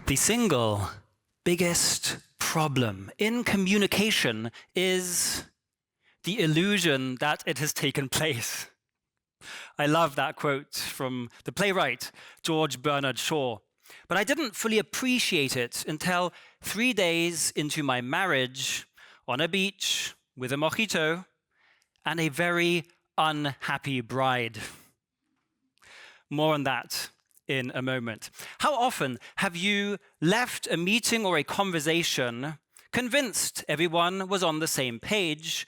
The single biggest problem in communication is the illusion that it has taken place. I love that quote from the playwright George Bernard Shaw, but I didn't fully appreciate it until 3 days into my marriage on a beach with a mojito and a very unhappy bride. More on that in a moment. How often have you left a meeting or a conversation convinced everyone was on the same page,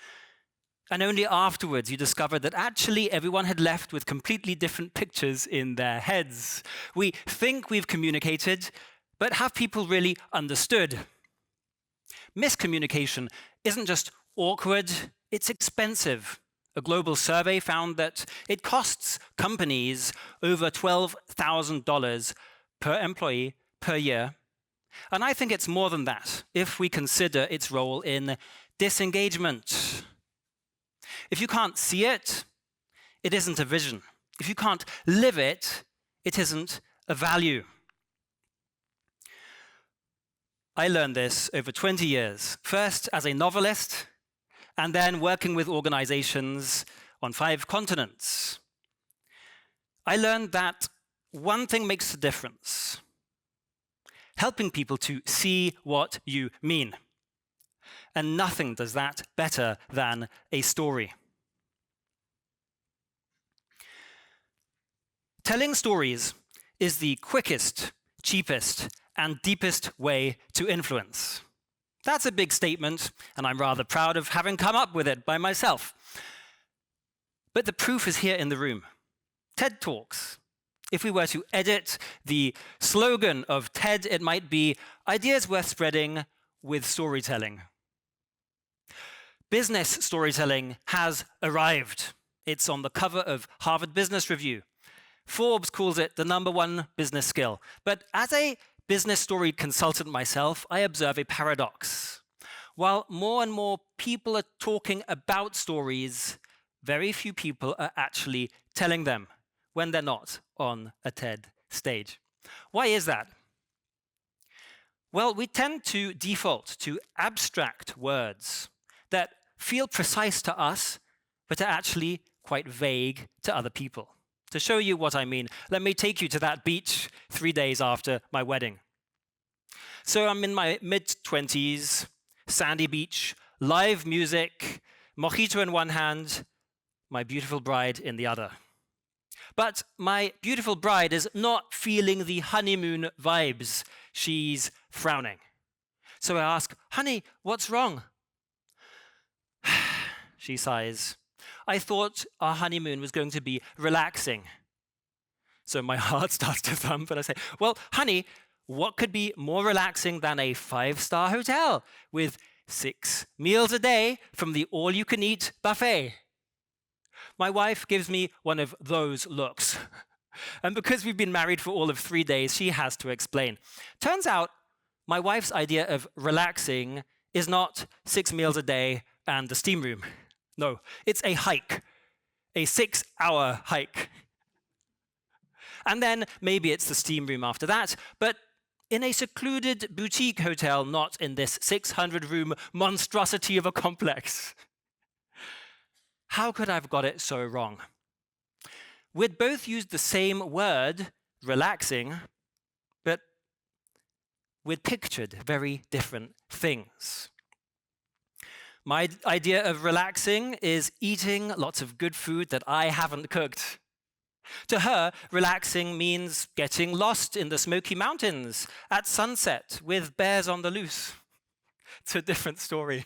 and only afterwards you discovered that actually everyone had left with completely different pictures in their heads? We think we've communicated, but have people really understood? Miscommunication isn't just awkward, it's expensive. A global survey found that it costs companies over $12,000 per employee per year. And I think it's more than that if we consider its role in disengagement. If you can't see it, it isn't a vision. If you can't live it, it isn't a value. I learned this over 20 years, first as a novelist, and then working with organizations on 5 continents. I learned that one thing makes a difference: helping people to see what you mean. And nothing does that better than a story. Telling stories is the quickest, cheapest, and deepest way to influence. That's a big statement, and I'm rather proud of having come up with it by myself. But the proof is here in the room. TED Talks. If we were to edit the slogan of TED, it might be ideas worth spreading with storytelling. Business storytelling has arrived. It's on the cover of Harvard Business Review. Forbes calls it the #1 business skill. But as a business story consultant myself, I observe a paradox. While more and more people are talking about stories, very few people are actually telling them when they're not on a TED stage. Why is that? Well, we tend to default to abstract words that feel precise to us, but are actually quite vague to other people. To show you what I mean, let me take you to that beach 3 days after my wedding. So I'm in my mid-20s, sandy beach, live music, mojito in one hand, my beautiful bride in the other. But my beautiful bride is not feeling the honeymoon vibes. She's frowning. So I ask, "Honey, what's wrong?" She sighs. "I thought our honeymoon was going to be relaxing." So my heart starts to thump, and I say, "Well, honey, what could be more relaxing than a 5-star hotel with 6 meals a day from the all-you-can-eat buffet?" My wife gives me one of those looks. And because we've been married for all of 3 days, she has to explain. Turns out, my wife's idea of relaxing is not 6 meals a day and the steam room. No, it's a hike, a 6-hour hike. And then maybe it's the steam room after that, but in a secluded boutique hotel, not in this 600-room monstrosity of a complex. How could I have got it so wrong? We'd both used the same word, relaxing, but we'd pictured very different things. My idea of relaxing is eating lots of good food that I haven't cooked. To her, relaxing means getting lost in the Smoky Mountains at sunset with bears on the loose. It's a different story.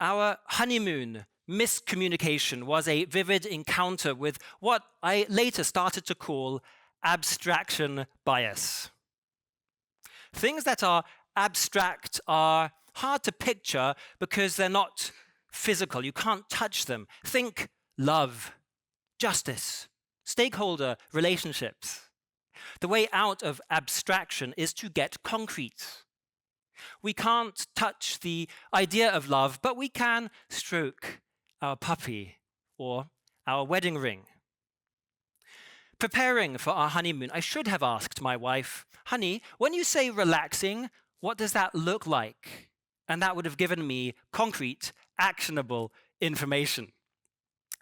Our honeymoon miscommunication was a vivid encounter with what I later started to call abstraction bias. Things that are abstract are hard to picture because they're not physical. You can't touch them. Think love, justice, stakeholder relationships. The way out of abstraction is to get concrete. We can't touch the idea of love, but we can stroke our puppy or our wedding ring. Preparing for our honeymoon, I should have asked my wife, "Honey, when you say relaxing, what does that look like?" And that would have given me concrete, actionable information.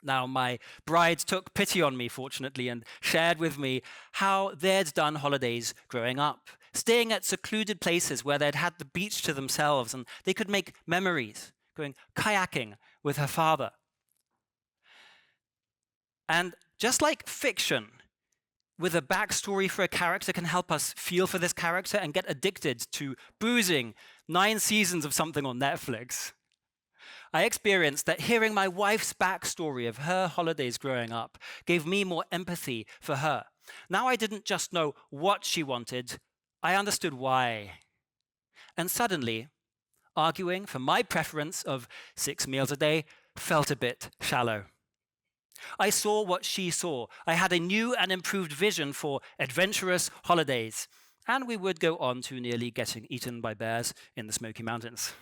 Now, my bride took pity on me, fortunately, and shared with me how they'd done holidays growing up, staying at secluded places where they'd had the beach to themselves and they could make memories, going kayaking with her father. And just like fiction, with a backstory for a character can help us feel for this character and get addicted to boozing 9 seasons of something on Netflix. I experienced that hearing my wife's backstory of her holidays growing up gave me more empathy for her. Now I didn't just know what she wanted, I understood why. And suddenly, arguing for my preference of 6 meals a day felt a bit shallow. I saw what she saw. I had a new and improved vision for adventurous holidays, and we would go on to nearly getting eaten by bears in the Smoky Mountains.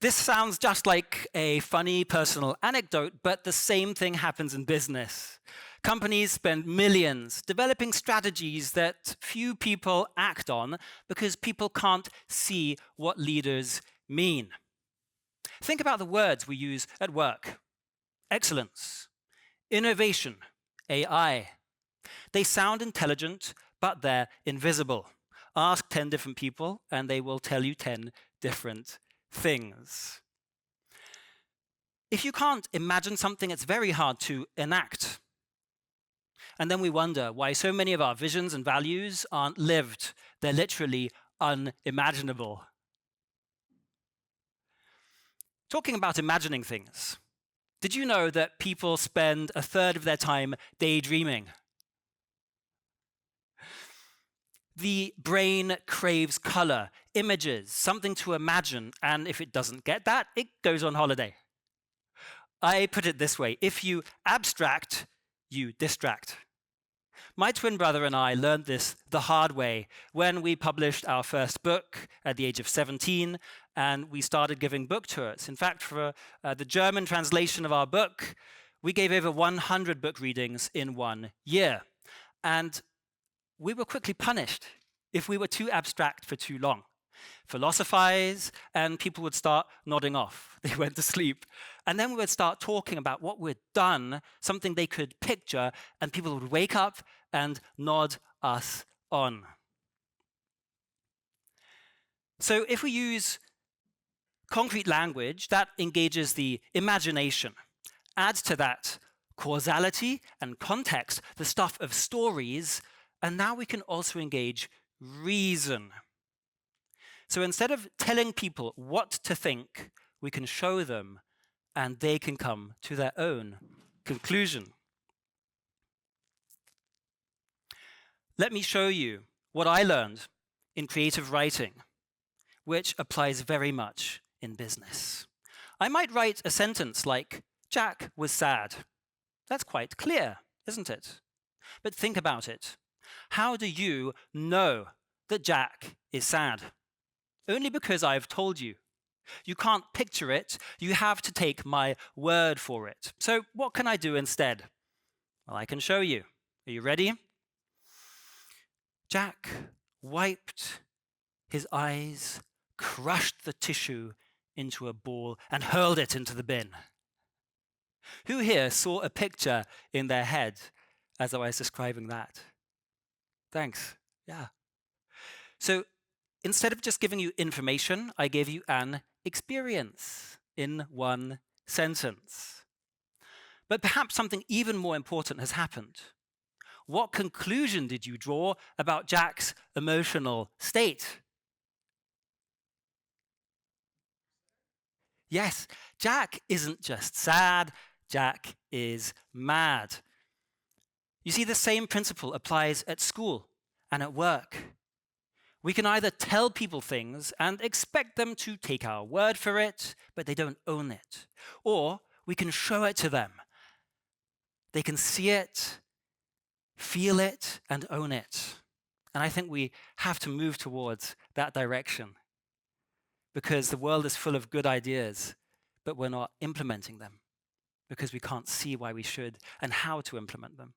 This sounds just like a funny personal anecdote, but the same thing happens in business. Companies spend millions developing strategies that few people act on because people can't see what leaders mean. Think about the words we use at work: excellence, innovation, AI. They sound intelligent, but they're invisible. Ask 10 different people, and they will tell you 10 different things. If you can't imagine something, it's very hard to enact. And then we wonder why so many of our visions and values aren't lived. They're literally unimaginable. Talking about imagining things, did you know that people spend a third of their time daydreaming? The brain craves color, images, something to imagine, and if it doesn't get that, it goes on holiday. I put it this way: if you abstract, you distract. My twin brother and I learned this the hard way when we published our first book at the age of 17, and we started giving book tours. In fact, for the German translation of our book, we gave over 100 book readings in 1 year. And we were quickly punished if we were too abstract for too long. Philosophize, and people would start nodding off. They went to sleep. And then we would start talking about what we'd done, something they could picture, and people would wake up and nod us on. So if we use concrete language that engages the imagination, adds to that causality and context, the stuff of stories, and now we can also engage reason. So instead of telling people what to think, we can show them and they can come to their own conclusion. Let me show you what I learned in creative writing, which applies very much in business. I might write a sentence like, "Jack was sad." That's quite clear, isn't it? But think about it. How do you know that Jack is sad? Only because I've told you. You can't picture it. You have to take my word for it. So what can I do instead? Well, I can show you. Are you ready? Jack wiped his eyes, crushed the tissue into a ball, and hurled it into the bin. Who here saw a picture in their head as I was describing that? Thanks. Yeah. So instead of just giving you information, I gave you an experience in one sentence. But perhaps something even more important has happened. What conclusion did you draw about Jack's emotional state? Yes, Jack isn't just sad, Jack is mad. You see, the same principle applies at school and at work. We can either tell people things and expect them to take our word for it, but they don't own it. Or we can show it to them. They can see it, feel it, and own it. And I think we have to move towards that direction because the world is full of good ideas, but we're not implementing them because we can't see why we should and how to implement them.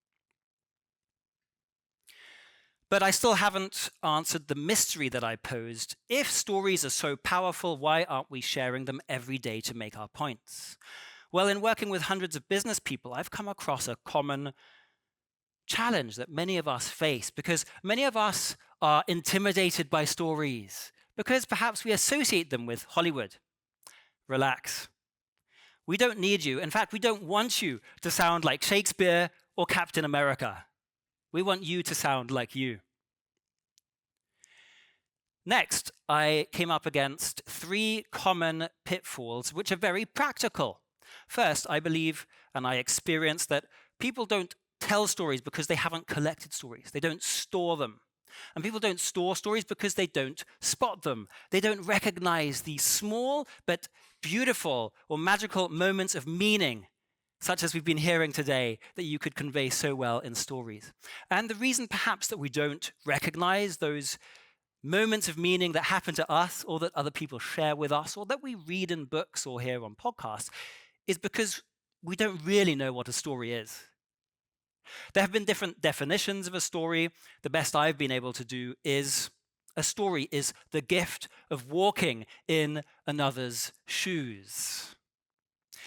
But I still haven't answered the mystery that I posed. If stories are so powerful, why aren't we sharing them every day to make our points? Well, in working with hundreds of business people, I've come across a common challenge that many of us face, because many of us are intimidated by stories, because perhaps we associate them with Hollywood. Relax. We don't need you. In fact, we don't want you to sound like Shakespeare or Captain America. We want you to sound like you. Next, I came up against 3 common pitfalls, which are very practical. First, I believe, and I experience, that people don't tell stories because they haven't collected stories. They don't store them. And people don't store stories because they don't spot them. They don't recognize the small but beautiful or magical moments of meaning, such as we've been hearing today, that you could convey so well in stories. And the reason perhaps that we don't recognize those moments of meaning that happen to us or that other people share with us or that we read in books or hear on podcasts is because we don't really know what a story is. There have been different definitions of a story. The best I've been able to do is a story is the gift of walking in another's shoes.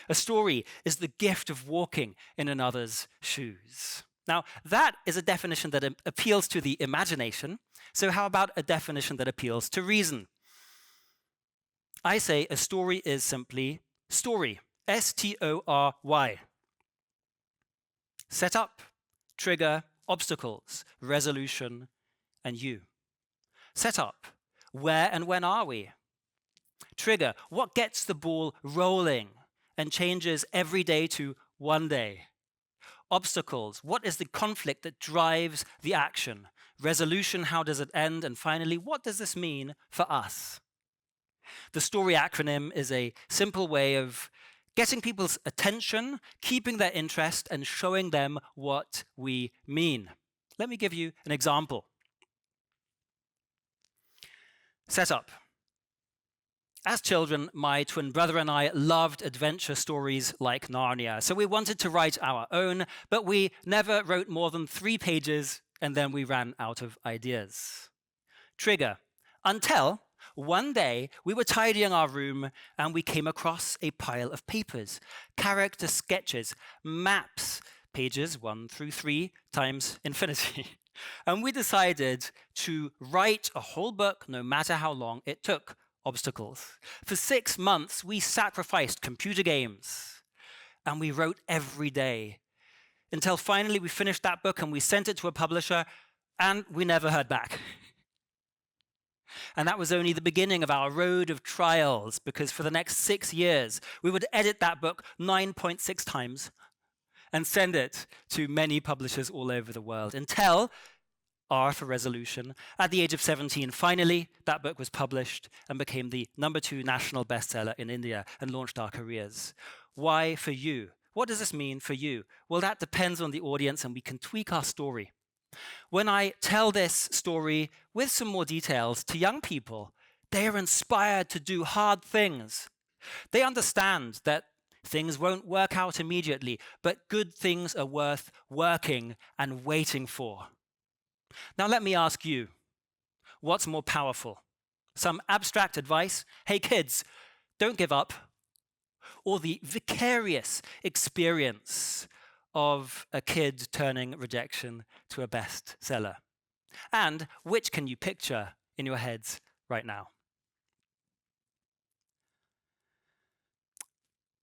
A story is the gift of walking in another's shoes. Now, that is a definition that appeals to the imagination. So how about a definition that appeals to reason? I say a story is simply story. S-T-O-R-Y. Set up, trigger, obstacles, resolution, and you. Set up. Where and when are we? Trigger. What gets the ball rolling and changes every day to one day? Obstacles. What is the conflict that drives the action? Resolution. How does it end? And finally, what does this mean for us? The STORY acronym is a simple way of getting people's attention, keeping their interest, and showing them what we mean. Let me give you an example. Setup. As children, my twin brother and I loved adventure stories like Narnia, so we wanted to write our own, but we never wrote more than 3 pages, and then we ran out of ideas. Trigger. Until one day, we were tidying our room and we came across a pile of papers, character sketches, maps, pages 1 through 3 times infinity. And we decided to write a whole book, no matter how long it took. Obstacles. For 6 months, we sacrificed computer games and we wrote every day until finally we finished that book and we sent it to a publisher and we never heard back. And that was only the beginning of our road of trials, because for the next 6 years, we would edit that book 9.6 times and send it to many publishers all over the world until, R for resolution, at the age of 17, finally, that book was published and became the #2 national bestseller in India and launched our careers. Why for you? What does this mean for you? Well, that depends on the audience, and we can tweak our story. When I tell this story with some more details to young people, they are inspired to do hard things. They understand that things won't work out immediately, but good things are worth working and waiting for. Now let me ask you, what's more powerful? Some abstract advice, hey kids, don't give up, or the vicarious experience of a kid turning rejection to a bestseller? And which can you picture in your heads right now?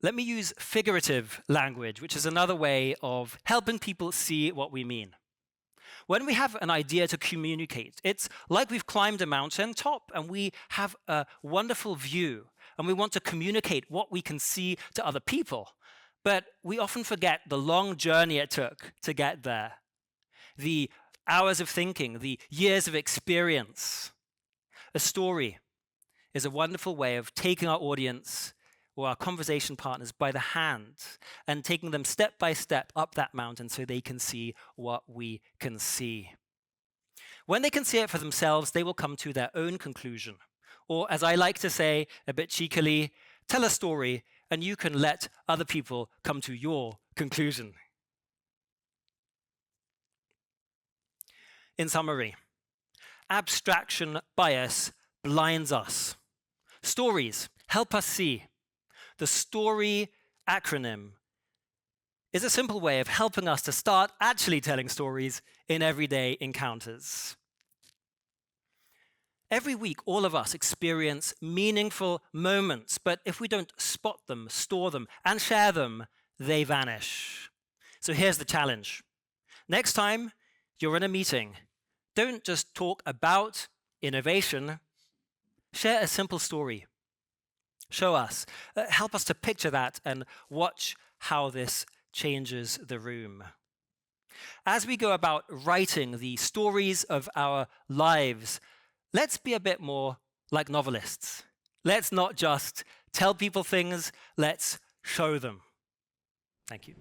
Let me use figurative language, which is another way of helping people see what we mean. When we have an idea to communicate, it's like we've climbed a mountain top and we have a wonderful view and we want to communicate what we can see to other people. But we often forget the long journey it took to get there, the hours of thinking, the years of experience. A story is a wonderful way of taking our audience or our conversation partners by the hand and taking them step by step up that mountain so they can see what we can see. When they can see it for themselves, they will come to their own conclusion. Or, as I like to say a bit cheekily, tell a story and you can let other people come to your conclusion. In summary, abstraction bias blinds us. Stories help us see. The STORY acronym is a simple way of helping us to start actually telling stories in everyday encounters. Every week, all of us experience meaningful moments, but if we don't spot them, store them, and share them, they vanish. So here's the challenge. Next time you're in a meeting, don't just talk about innovation. Share a simple story. Show us. Help us to picture that and watch how this changes the room. As we go about writing the stories of our lives, let's be a bit more like novelists. Let's not just tell people things, let's show them. Thank you.